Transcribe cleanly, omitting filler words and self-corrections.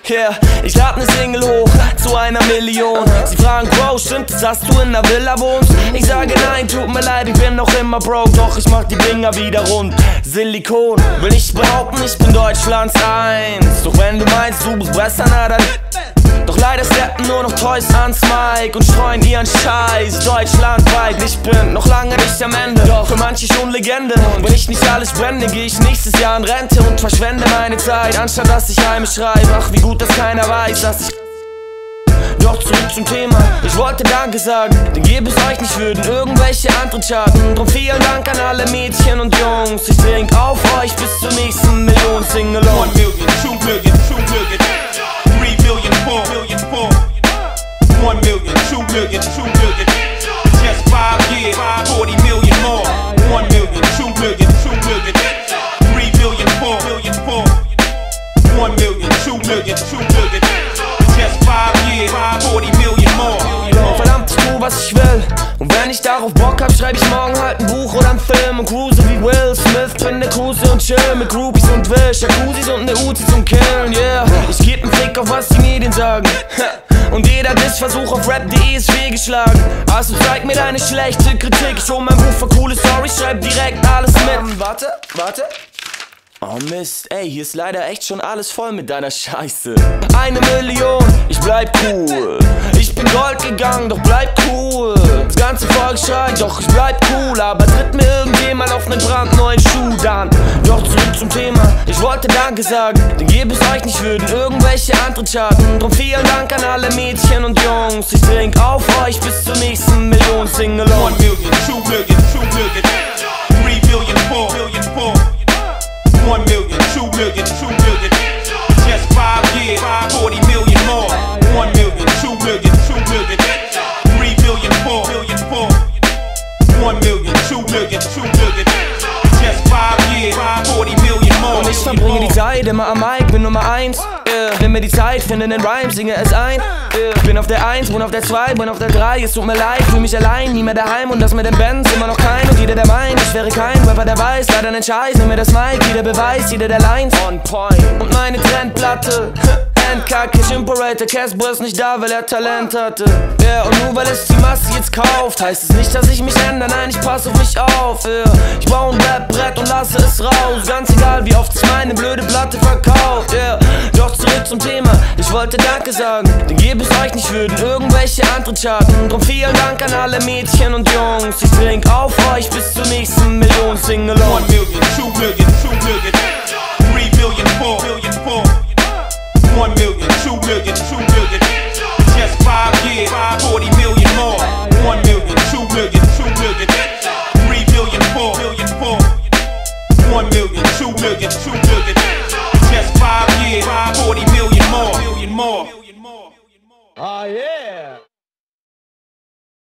Yeah, ich lad ne Single hoch zu 1 Million. Sie fragen, Bro, stimmt es, dass du in der Villa wohnst? Ich sage nein, tut mir leid, ich bin noch immer broke, doch ich mach die Dinger wieder rund. Silikon, will ich behaupten, ich bin Deutschlands Eins. Doch wenn du meinst, du bist besser, na dann. Doch leider steppen nur noch Toys ans Mic und streuen ihren Scheiß deutschlandweit. Ich bin noch lange nicht am Ende, doch für manche schon Legende. Wenn ich nicht alles brenne, geh ich nächstes Jahr in Rente und verschwende meine Zeit, anstatt dass ich heimisch schreibe. Ach, wie gut, dass keiner weiß, dass ich... Doch zurück zum Thema, ich wollte Danke sagen, denn gäbe es euch nicht, würden irgendwelche anderen Schaden. Drum vielen Dank an alle Mädchen und Jungs, ich trink auf euch bis zur nächsten Million. Sing along. 1 million, 2 million, 2 million, 3 million, 4 million, 4 1 million, 2 million, 2 million. Just 5 years, 40 million more. 1 million, 2 million, 2 million, 3 million, 4 million, 4 1 million, 2 million, 2 million. Just 5 years, 40 million more. Verdammt, ich tu, was ich will. Und wenn ich darauf Bock hab, schreib ich morgen halt ein Buch oder einen Film. Und cruise wie Will Smith, bin ne Cruise und chill mit Groupies und Wish, Jacuzzis und ne Uzi zum Killen, yeah. Ich geb einen Fick auf, was die Medien sagen. Und jeder Diss-Versuch auf Rap.de ist fehlgeschlagen. Also zeig mir deine schlechte Kritik. Ich hol mein Buch für coole Storys, schreib direkt alles mit. Warte. Oh Mist, ey, hier ist leider echt schon alles voll mit deiner Scheiße. 1 Million, ich bleib cool. Ich bin Gold gegangen, doch bleib cool. Das ganze Volk schreit, doch ich bleib cool. Aber tritt mir irgendjemand auf nen brandneuen Schuh dann. Doch zurück zum Thema, ich wollte Danke sagen, denn gäbe es euch nicht, würden irgendwelche anderen Schaden. Drum vielen Dank an alle Mädchen und Jungs, ich trink auf euch bis zur nächsten Million. Sing along. 1 million, 2 million, 2 million, 3 million, 4 million, 4 1 million, 2 million, 2 million. Just 5 years, 40 million more. 1 million, 2 million, 2 million, 3 million, 4 million, 1 million, 2 million, 2 million. Just 5 years, 40 million more. Und ich verbringe die Zeit immer am Mic, bin Nummer 1. Nimm mir die Zeit, finde den Rhyme, singe es ein. Bin auf der 1, bin auf der 2, bin auf der 3. Es tut mir leid, fühl mich allein, nie mehr daheim. Und das mit den Bands immer noch kein. Und jeder, der meint, ich wäre kein Rapper, der weiß leider nen Scheiß. Nimm mir das Mic, jeder Beweis, jeder der Lines on point. Und meine Trendplatte Endkacke, Imperator, Casper ist nicht da, weil er Talent hatte. Yeah, und nur weil es die Masse jetzt kauft, heißt es nicht, dass ich mich ändere, nein, ich pass auf mich auf. Yeah. Ich baue ein Rap-Brett und lasse es raus, ganz egal wie oft ich meine blöde Platte verkauft. Yeah. Doch zurück zum Thema, ich wollte Danke sagen, denn gäbe es euch nicht, würden irgendwelche anderen Schaden. Drum vielen Dank an alle Mädchen und Jungs, ich trink auf euch bis zur nächsten Million. Sing along. 1 million, 2 million, 2 million, 3 million, 4 million, 1 million, 2 million, 2 million. Just 5 years, 40 million more. 1 million, 2 million, 2 million, 3 million, 4 million, 1 million, 2 million, 2 million. Just 5 years, 40 million more. Ah, yeah.